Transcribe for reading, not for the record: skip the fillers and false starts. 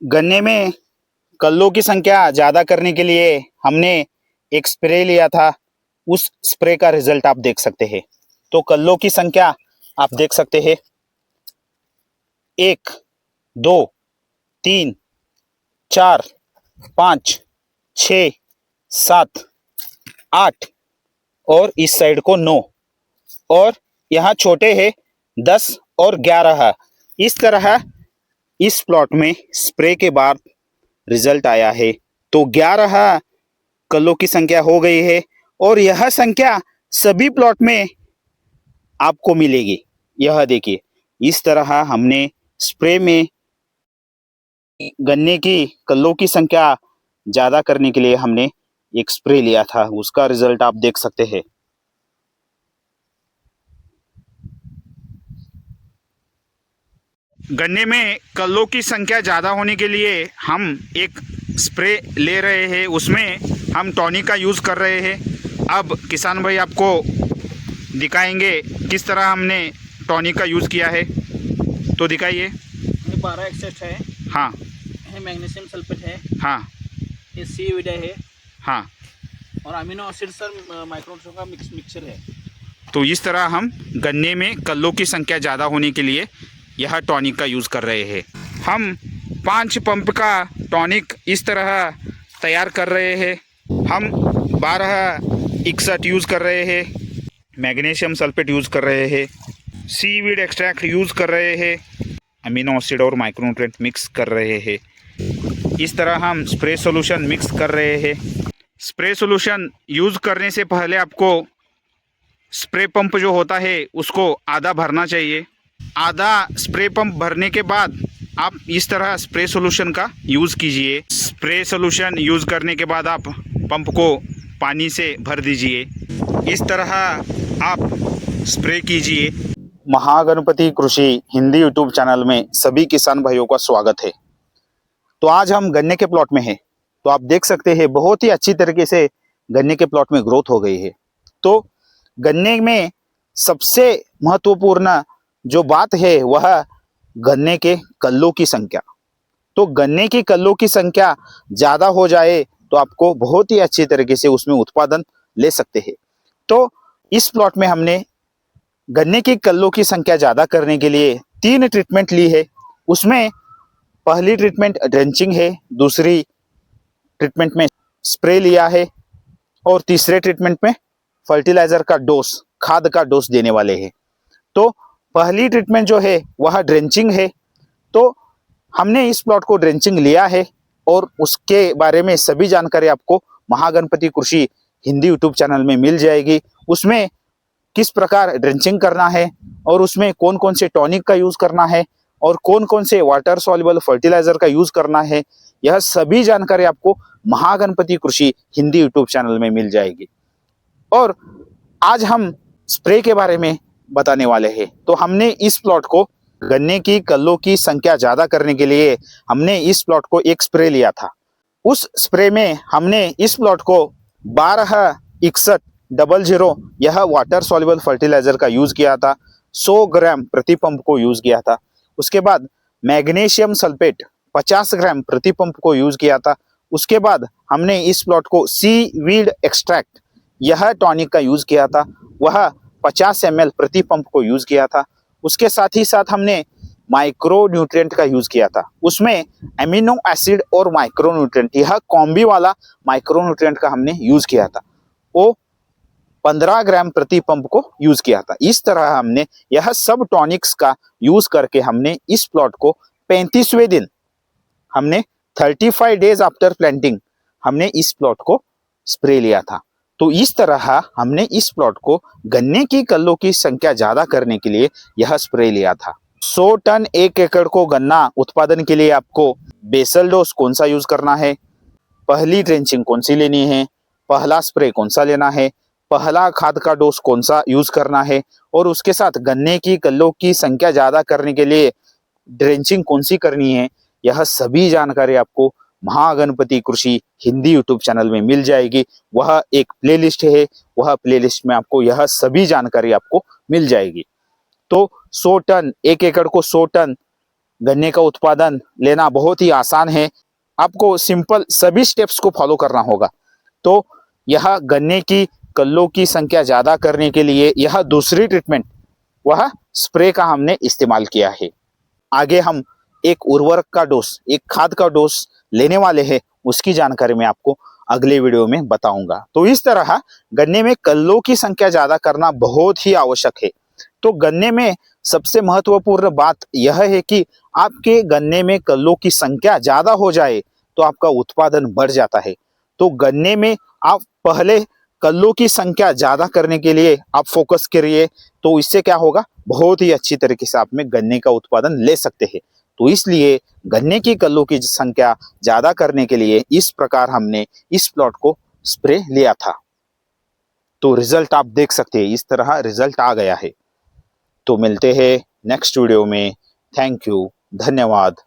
गन्ने में कल्लों की संख्या ज़्यादा करने के लिए हमने एक स्प्रे लिया था। उस स्प्रे का रिजल्ट आप देख सकते हैं। तो कल्लों की संख्या आप देख सकते हैं, 1, 2, 3, 4, 5, 6, 7, 8 और इस साइड को 9 और यहाँ छोटे हैं 10 और 11। इस तरह इस प्लॉट में स्प्रे के बाद रिजल्ट आया है। तो 11 कल्लों की संख्या हो गई है और यह संख्या सभी प्लॉट में आपको मिलेगी। यह देखिए, इस तरह हमने स्प्रे में गन्ने की कल्लों की संख्या ज़्यादा करने के लिए हमने एक स्प्रे लिया था। उसका रिजल्ट आप देख सकते हैं। गन्ने में कल्लों की संख्या ज़्यादा होने के लिए हम एक स्प्रे ले रहे हैं, उसमें हम टॉनिक का यूज़ कर रहे हैं। अब किसान भाई आपको दिखाएंगे किस तरह हमने टॉनिक का यूज़ किया है। तो दिखाइए। 12 एक्सेट है। हाँ। मैग्नीशियम सल्फेट है। हाँ। ये सी विडा है। हाँ। और अमीनो एसिड सर माइक्रोन्यूट्रिएंट्स का मिक्सचर है। तो इस तरह हम गन्ने में कल्लों की संख्या ज़्यादा होने के लिए यह टॉनिक का यूज़ कर रहे हैं। हम 5 पंप का टॉनिक इस तरह तैयार कर रहे हैं। हम 1261 यूज़ कर रहे हैं, मैग्नीशियम सल्फेट यूज़ कर रहे हैं, सीवीड एक्सट्रैक्ट यूज़ कर रहे हैं, अमीनो एसिड और माइक्रोन्यूट्रिएंट मिक्स कर रहे हैं। इस तरह हम स्प्रे सॉल्यूशन मिक्स कर रहे हैं। स्प्रे सॉल्यूशन यूज़ करने से पहले आपको स्प्रे पंप जो होता है उसको आधा भरना चाहिए। आधा स्प्रे पंप भरने के बाद आप इस तरह स्प्रे सॉल्यूशन का यूज़ कीजिए। स्प्रे सॉल्यूशन यूज़ करने के बाद आप पंप को पानी से भर दीजिए। इस तरह आप स्प्रे कीजिए। महागणपति कृषि हिंदी यूट्यूब चैनल में सभी किसान भाइयों का स्वागत है। तो आज हम गन्ने के प्लॉट में हैं। तो आप देख सकते हैं बहुत ही अच्छी तरीके से गन्ने के प्लॉट में ग्रोथ हो गई है। तो गन्ने में सबसे महत्वपूर्ण जो बात है वह गन्ने के कल्लों की संख्या। तो गन्ने की कल्लों की संख्या ज़्यादा हो जाए तो आपको बहुत ही अच्छी तरीके से उसमें उत्पादन ले सकते हैं। तो इस प्लॉट में हमने गन्ने की कल्लों की संख्या ज़्यादा करने के लिए 3 ट्रीटमेंट ली है। उसमें पहली ट्रीटमेंट ड्रेंचिंग है, दूसरी ट्रीटमेंट में स्प्रे लिया है और तीसरे ट्रीटमेंट में फर्टिलाइजर का डोज, खाद का डोज देने वाले हैं। तो पहली ट्रीटमेंट जो है वह ड्रेंचिंग है। तो हमने इस प्लॉट को ड्रेंचिंग लिया है और उसके बारे में सभी जानकारी आपको महागणपति कृषि हिंदी यूट्यूब चैनल में मिल जाएगी। उसमें किस प्रकार ड्रेंचिंग करना है और उसमें कौन कौन से टॉनिक का यूज़ करना है और कौन कौन से वाटर सॉल्युबल फर्टिलाइजर का यूज़ करना है, यह सभी जानकारी आपको महागणपति कृषि हिंदी यूट्यूब चैनल में मिल जाएगी। और आज हम स्प्रे के बारे में बताने वाले हैं। तो हमने इस प्लॉट को गन्ने की कल्लों की संख्या ज़्यादा करने के लिए हमने इस प्लॉट को एक स्प्रे लिया था। उस स्प्रे में हमने इस प्लॉट को 126100 यह वाटर सॉल्युबल फर्टिलाइजर का यूज़ किया था। 100 ग्राम प्रति पंप को यूज़ किया था। उसके बाद मैग्नीशियम सल्फेट 50 ग्राम प्रति पंप को यूज़ किया था। उसके बाद हमने इस प्लॉट को सीवीड एक्सट्रैक्ट यह टॉनिक का यूज़ किया था, वह 50 ml प्रति पंप को यूज़ किया था। उसके साथ ही साथ हमने माइक्रो न्यूट्रिएंट का यूज़ किया था। उसमें एमिनो एसिड और माइक्रो न्यूट्रिएंट, यह कॉम्बी वाला माइक्रो न्यूट्रिएंट का हमने यूज़ किया था। वो 15 ग्राम प्रति पंप को यूज़ किया था। इस तरह हमने यह सब टॉनिक्स का यूज़ करके हमने इस प्लॉट को 35वें दिन हमने 35 डेज आफ्टर प्लांटिंग हमने इस प्लॉट को स्प्रे लिया था। तो इस तरह हमने इस प्लॉट को गन्ने की कल्लों की संख्या ज़्यादा करने के लिए यह स्प्रे लिया था। 100 टन 1 एकड़ को गन्ना उत्पादन के लिए आपको बेसल डोज कौन सा यूज़ करना है, पहली ड्रेंचिंग कौन सी लेनी है, पहला स्प्रे कौन सा लेना है, पहला खाद का डोज कौन सा यूज़ करना है और उसके साथ गन्ने की कल्लों की संख्या ज़्यादा करने के लिए ड्रेंचिंग कौन सी करनी है, यह सभी जानकारी आपको महागणपति कृषि हिंदी यूट्यूब चैनल में मिल जाएगी। वह एक प्लेलिस्ट है, वह प्लेलिस्ट में आपको यह सभी जानकारी आपको मिल जाएगी। तो 100 टन 1 एकड़ को 100 टन गन्ने का उत्पादन लेना बहुत ही आसान है। आपको सिंपल सभी स्टेप्स को फॉलो करना होगा। तो यह गन्ने की कल्लों की संख्या ज़्यादा करने के लिए यह दूसरी ट्रीटमेंट वह स्प्रे का हमने इस्तेमाल किया है। आगे हम एक उर्वरक का डोज, एक खाद का डोज लेने वाले हैं, उसकी जानकारी मैं आपको अगले वीडियो में बताऊंगा। तो इस तरह गन्ने में कल्लों की संख्या ज़्यादा करना बहुत ही आवश्यक है। तो गन्ने में सबसे महत्वपूर्ण बात यह है कि आपके गन्ने में कल्लों की संख्या ज़्यादा हो जाए तो आपका उत्पादन बढ़ जाता है। तो गन्ने में आप पहले कल्लों की संख्या ज़्यादा करने के लिए आप फोकस करिए, तो इससे क्या होगा, बहुत ही अच्छी तरीके से आप में गन्ने का उत्पादन ले सकते हैं। तो इसलिए गन्ने की कल्लों की संख्या ज़्यादा करने के लिए इस प्रकार हमने इस प्लॉट को स्प्रे लिया था। तो रिजल्ट आप देख सकते हैं, इस तरह रिजल्ट आ गया है। तो मिलते हैं नेक्स्ट वीडियो में। थैंक यू, धन्यवाद।